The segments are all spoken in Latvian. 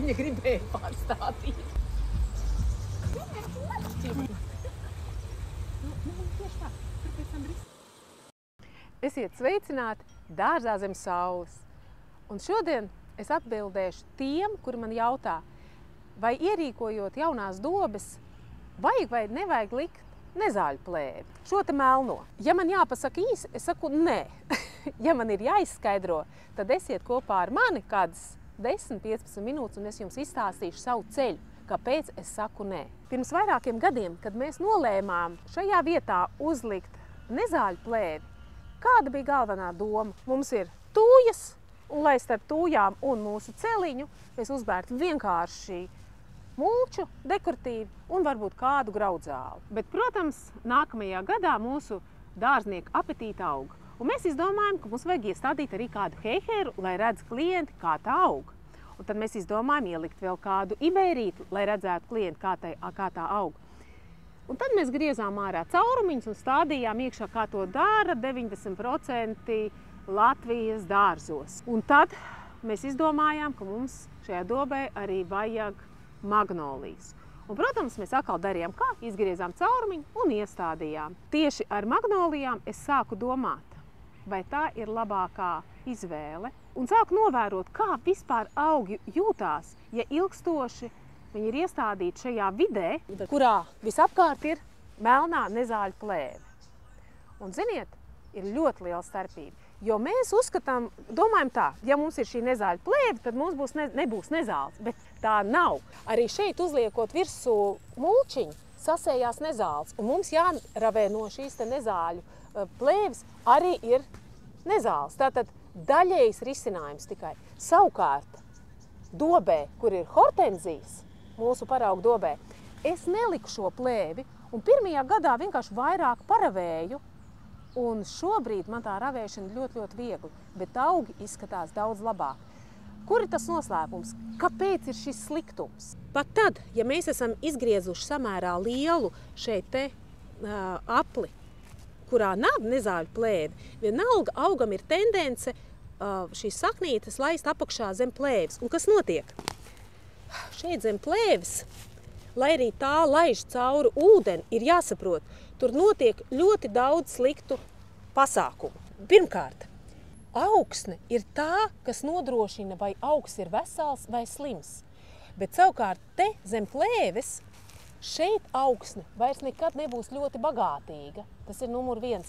viņa gribēja pārstādīt. Esiet sveicināti dārzā zem saules. Un šodien es atbildēšu tiem, kuri man jautā, vai ierīkojot jaunās dobes, vajag vai nevajag likt nezāļu plēvi, šo te melno. Ja man jāpasaka īsi, es saku nē. Ja man ir jāizskaidro, tad esiet kopā ar mani kādas 10-15 minūtes un es jums izstāstīšu savu ceļu, kāpēc es saku nē. Pirms vairākiem gadiem, kad mēs nolēmām šajā vietā uzlikt nezāļu plēvi, kāda bija galvenā doma? Mums ir tūjas, un lai starp tūjām un mūsu celiņu mēs uzbērtu vienkārši mulču, dekoratīvi un varbūt kādu graudzāli. Bet, protams, nākamajā gadā mūsu dārznieku apetīte aug. Un mēs izdomājam, ka mums vajag iestādīt arī kādu heiheru, lai redz klienti, kā tā aug. Un tad mēs izdomājam ielikt vēl kādu ibērīti, lai redzētu klienti, kā tā aug. Un tad mēs griezām ārā caurumiņus un stādījām iekšā, kā to dara 90% Latvijas dārzos. Un tad mēs izdomājām, ka mums šajā dobē arī vajag magnolijas. Un, protams, mēs atkal darījām kā? Izgriezām caurumiņu un iestādījām. Tieši ar magnolijām es sāku domāt, vai tā ir labākā izvēle. Un sāku novērot, kā vispār augi jūtās, ja ilgstoši viņi ir iestādīti šajā vidē, kurā visapkārt ir melnā nezāļu plēve. Un, ziniet, ir ļoti liela starpība. Jo mēs uzskatām, domājam tā, ja mums ir šī nezāļu plēve, tad mums nebūs nezāles, bet tā nav. Arī šeit uzliekot virsū mulčiņu, sasējās nezāles, un mums jāravē no šīs te nezāļu plēves arī ir nezāles. Tātad daļējs risinājums tikai. Savukārt, dobē, kur ir hortenzijas, mūsu paraugu dobē, es neliku šo plēvi, un pirmajā gadā vienkārši vairāk paravēju. Un šobrīd man tā ravēšana ļoti, ļoti viegli, bet augi izskatās daudz labāk. Kur ir tas noslēpums? Kāpēc ir šis sliktums? Pat tad, ja mēs esam izgriezuši samērā lielu šeit te apli, kurā nav nezāļu plēvi, vienalga augam ir tendence šīs saknītes laist apakšā zem plēves. Un kas notiek? Šeit zem plēves, lai arī tā laiž cauri ūdeni, ir jāsaprot, tur notiek ļoti daudz sliktu pasākumu. Pirmkārt, augsne ir tā, kas nodrošina, vai augs ir vesels vai slims. Bet savukārt te zem plēves, šeit augsne vairs nekad nebūs ļoti bagātīga. Tas ir numur 1.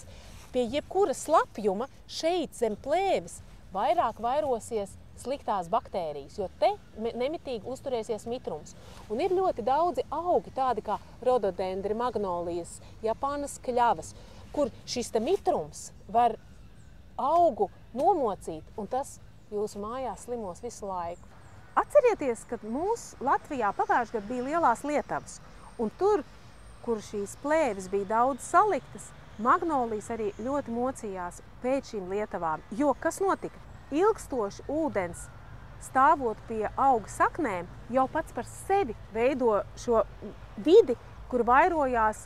Pie jebkura slapjuma šeit zem plēves vairāk vairosies sliktās baktērijas, jo te nemitīgi uzturēsies mitrums. Un ir ļoti daudzi augi, tādi kā rododendri, magnolijas, Japānas kļavas, kur šis te mitrums var augu nomocīt, un tas jūsu mājās slimos visu laiku. Atcerieties, ka mūsu Latvijā pagājušajā gadā bija lielās lietavas, un tur, kur šīs plēves bija daudz saliktas, magnolijas arī ļoti mocījās pēc šīm lietavām. Jo kas notika? Ilgstoši ūdens stāvot pie auga saknēm jau pats par sevi veido šo vidi, kur vairojās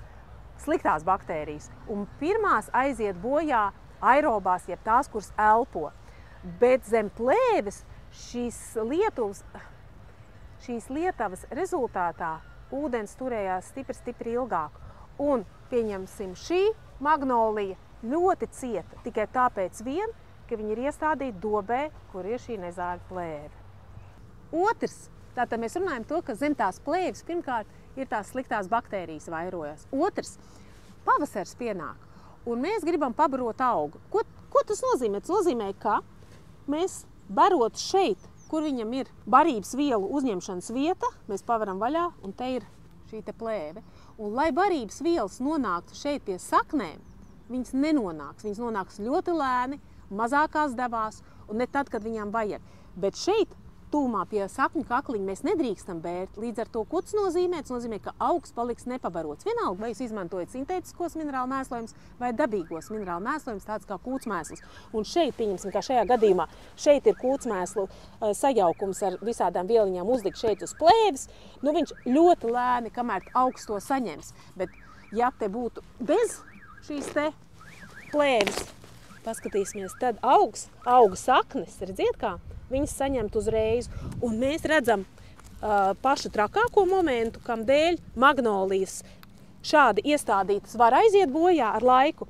sliktās baktērijas. Un pirmās aiziet bojā aerobās, jeb tās, kuras elpo. Bet zem plēves šīs lietavas rezultātā ūdens turējās stipri ilgāk. Un, pieņemsim, šī magnolija ļoti cieta tikai tāpēc vien, ka viņi ir iestādīti dobē, kur ir šī nezāļu plēve. Otrs, tātad mēs runājam to, ka zem tās plēves pirmkārt ir tās sliktās baktērijas vairojas. Otrs, pavasars pienāk, un mēs gribam pabarot augu. Ko tas nozīmē? Tas nozīmē, ka mēs barot šeit, kur viņam ir barības vielu uzņemšanas vieta, mēs pavaram vaļā, un te ir šī te plēve. Un lai barības vielas nonāktu šeit pie saknēm, viņas nenonāks. Viņas nonāks ļoti lēni, mazākās devās un ne tad, kad viņām vajag. Bet šeit, tūmā pie sakņu kakliņa, mēs nedrīkstam bērt. Līdz ar to, ko tas nozīmē? Tas nozīmē, ka augs paliks nepabarots. Vienalga, vai jūs izmantojat sintētiskos minerālu mēslojumus vai dabīgos minerālu mēslojumus, tāds kā kūtsmēsls. Un šeit, pieņemsim, kā šajā gadījumā, šeit ir kūtsmēslu sajaukums ar visādām vieliņām uzlikt šeit uz plēves. Nu, viņš ļoti lēni, kamēr augs to saņems. Bet, ja te būtu bez šīs te plēves, paskatīsimies, tad auga saknes, redziet kā, viņas saņemt uzreiz. Un mēs redzam, pašu trakāko momentu, kam dēļ magnolijas šādi iestādītas var aiziet bojā ar laiku.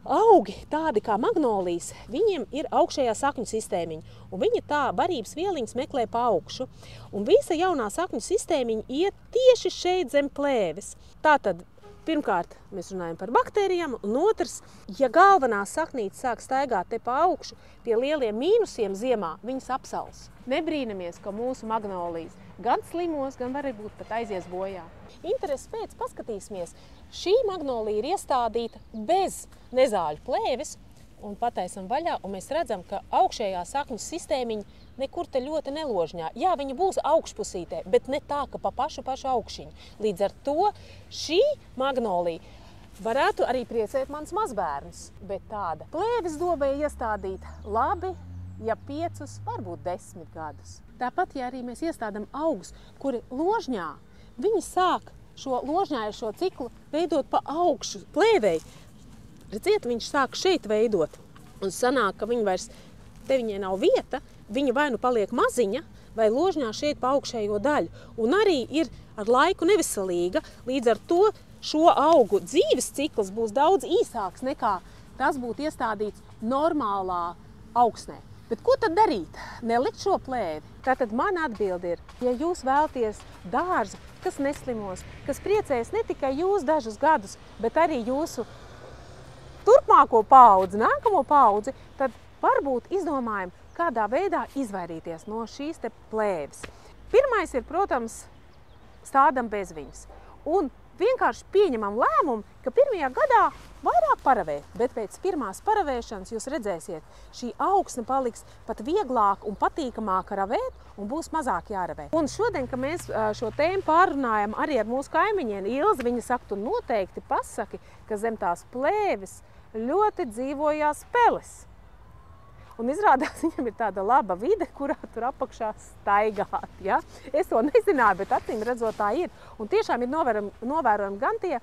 Augi, tādi kā magnolijas, viņiem ir augšējā sakņu sistēmiņa, un viņa tā barības vieliņas meklē pa augšu. Un visa jaunā sakņu sistēmiņa iet tieši šeit zem plēves. Tātad, pirmkārt, mēs runājam par baktērijām, un otrs, ja galvenā saknīte sāk staigāt te pa augšu pie lieliem mīnusiem ziemā, viņas apsals. Nebrīnamies, ka mūsu magnolijas gan slimos, gan varbūt pat aizies bojā. Intereses pēc paskatīsimies. Šī magnolija ir iestādīta bez nezāļu plēves un pataisam vaļā, un mēs redzam, ka augšējā sakņu sistēmiņa nekur te ļoti neložņā. Jā, viņa būs augšpusītē, bet ne tā, ka pa pašu augšiņu. Līdz ar to šī magnolija varētu arī priecēt mans mazbērns, bet tāda plēves dobē iestādīta labi, ja 5, varbūt 10 gadus. Tāpat, ja arī mēs iestādām augus, kuri ložņā, viņi sāk šo ložņājušo ciklu veidot pa augšu plēvei. Redziet, viņš sāk šeit veidot. Un sanāk, ka viņai nav vieta, viņa vai nu paliek maziņa, vai ložņā šeit pa augšējo daļu. Un arī ir ar laiku neveselīga, līdz ar to šo augu dzīves cikls būs daudz īsāks nekā tas būtu iestādīts normālā augsnē. Bet ko tad darīt? Nelikt šo plēvi? Tātad mana atbilde ir, ja jūs vēlaties dārzu, kas neslimos, kas priecēs ne tikai jūs dažus gadus, bet arī jūsu turpmāko paudzi, nākamo paudzi, tad varbūt izdomājam, kādā veidā izvairīties no šīs te plēves. Pirmais ir, protams, stādam bez viņas. Un vienkārši pieņemam lēmumu, ka pirmajā gadā vairāk paravēt, bet pēc pirmās paravēšanas jūs redzēsiet, šī augsne paliks pat vieglāk un patīkamāk ravēt un būs mazāk jāravē. Un šodien, kad mēs šo tēmu pārrunājam arī ar mūsu kaimiņieni Ilzi, viņa saka, tu noteikti pasaki, ka zem tās plēves ļoti dzīvojās peles. Un izrādās, viņam ir tāda laba vide, kurā tur apakšā staigāt. Ja? Es to nezināju, bet acīm redzot tā ir. Un tiešām ir novērojami gan tie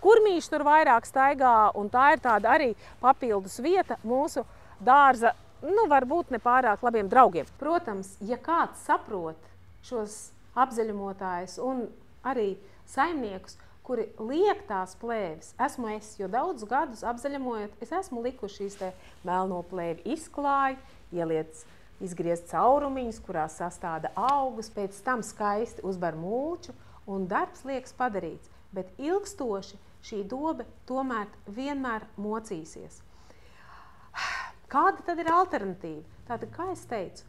kurmīši tur vairāk staigā, un tā ir tāda arī papildus vieta mūsu dārza, varbūt ne pārāk labiem draugiem. Protams, ja kāds saprot šos apzaļumotājus un arī saimniekus, kuri liek tās plēves, esmu es, jo daudzus gadus apzaļamojot, es esmu likuši šīs te melno plēvi izklāju, ieliec izgriezt caurumiņus, kurās sastāda augus, pēc tam skaisti uzbar mulču un darbs liekas padarīts. Bet ilgstoši šī dobe tomēr vienmēr mocīsies. Kāda tad ir alternatīva? Tātad, kā es teicu,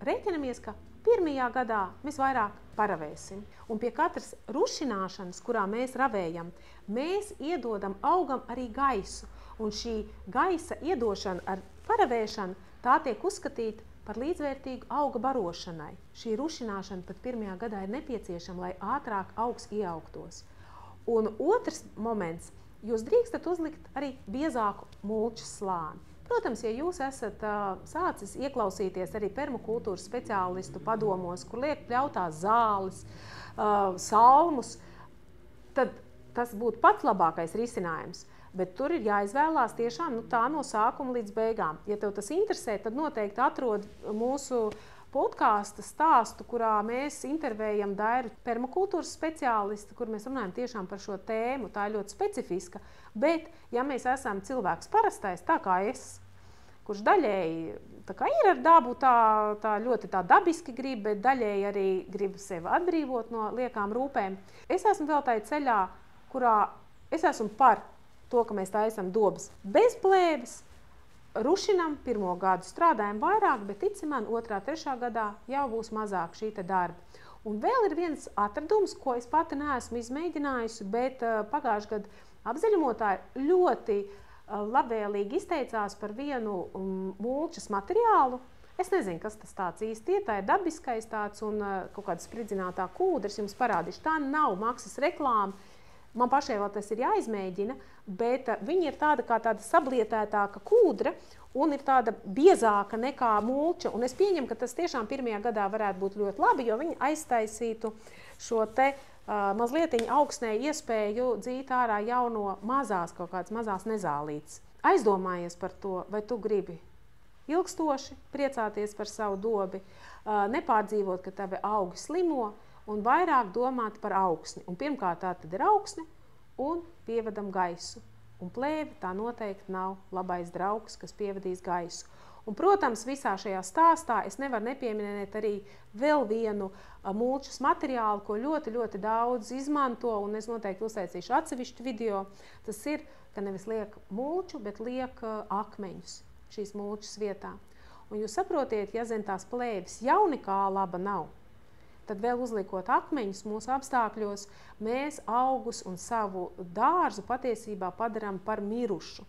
reiķinamies, ka pirmajā gadā mēs vairāk paravēsim. Un pie katras rušināšanas, kurā mēs ravējam, mēs iedodam augam arī gaisu. Un šī gaisa iedošana ar paravēšanu, tā tiek uzskatīta par līdzvērtīgu auga barošanai. Šī rušināšana pat pirmajā gadā ir nepieciešama, lai ātrāk augs ieaugtos. Un otrs moments, jūs drīkstat uzlikt arī biezāku mulčas slāni. Protams, ja jūs esat sācis ieklausīties arī permakultūras speciālistu padomos, kur liek pļautās zāles, salmus, tad tas būtu pats labākais risinājums. Bet tur ir jāizvēlās tiešām tā no sākuma līdz beigām. Ja tev tas interesē, tad noteikti atrod mūsu podkāsta stāstu, kurā mēs intervējam Dairu, permakultūras speciālistu, kur mēs runājam tiešām par šo tēmu. Tā ir ļoti specifiska, bet ja mēs esam cilvēks parastais, tā kā es, kurš daļēji tā kā ir ar dabu tā ļoti tā dabiski grib, bet daļēji arī grib sevi atbrīvot no liekām rūpēm. Es esmu vēl tajā ceļā, kurā es esmu par to, ka mēs taisam dobas bez plēves, rušinam, pirmo gadu strādājam vairāk, bet tici man, 2., 3. gadā jau būs mazāk šī te darba. Un vēl ir viens atradums, ko es pati neesmu izmēģinājusi, bet pagājušajā gadā apzaļumotāji ļoti labvēlīgi izteicās par vienu mulčas materiālu. Es nezinu, kas tas tāds īsti ir, tā ir dabiskais tāds un kaut kāda spridzinātā kūdras, jums parādīšu. Tā nav maksas reklāma. Man pašai vēl tas ir jāizmēģina, bet viņa ir tāda kā tāda sablietētāka kūdra un ir tāda biezāka nekā mulča. Un es pieņemu, ka tas tiešām pirmajā gadā varētu būt ļoti labi, jo viņa aiztaisītu šo te mazlietiņu augsnē iespēju dzīt ārā jauno mazās kaut kādas mazās nezālītes. Aizdomājies par to, vai tu gribi ilgstoši priecāties par savu dobi, nepārdzīvot, ka tavi augi slimo un vairāk domāt par augsni. Un pirmkārt tā tad ir augsne un pievedam gaisu. Un plēve tā noteikti nav labais draugs, kas pievadīs gaisu. Un, protams, visā šajā stāstā es nevaru nepieminēt arī vēl vienu mulčas materiālu, ko ļoti, ļoti daudz izmanto, un es noteikti uztaisīšu atsevišķu video. Tas ir, ka nevis liek mulču, bet liek akmeņus šīs mulčas vietā. Un jūs saprotiet, ja zem tās plēves jau nekā laba nav, tad vēl uzliekot akmeņus mūsu apstākļos, mēs augus un savu dārzu patiesībā padarām par mirušu.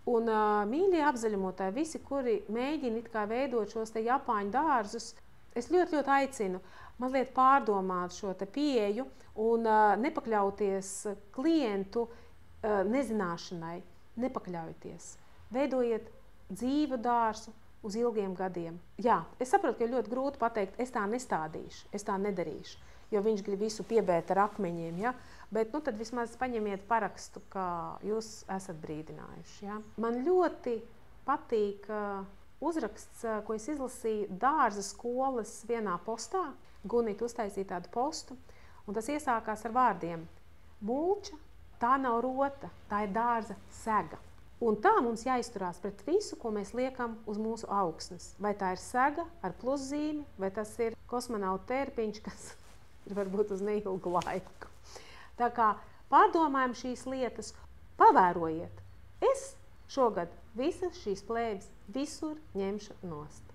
Un, mīļie apzaļumotāji, visi, kuri mēģina it kā veidot šos te japāņu dārzus, es ļoti, ļoti aicinu mazliet pārdomāt šo te pieeju un nepakļauties klientu nezināšanai, nepakļaujieties. Veidojiet dzīvu dārzu uz ilgiem gadiem. Jā, es saprotu, ka ir ļoti grūti pateikt, es tā nestādīšu, es tā nedarīšu, jo viņš grib visu piebēt ar akmeņiem, ja? Bet nu, tad vismaz paņemiet parakstu, ka jūs esat brīdinājuši. Ja? Man ļoti patīk uzraksts, ko es izlasīju dārza skolas vienā postā. Gunita uztaisīja tādu postu, un tas iesākās ar vārdiem: mulča, tā nav rota, tā ir dārza sega. Un tā mums jāizturās pret visu, ko mēs liekam uz mūsu augsnes. Vai tā ir sega ar pluszīmi, vai tas ir kosmonauta tērpiņš, kas ir varbūt uz neilgu laiku. Tā kā pārdomājam šīs lietas, pavērojiet. Es šogad visas šīs plēves visur ņemšu nost.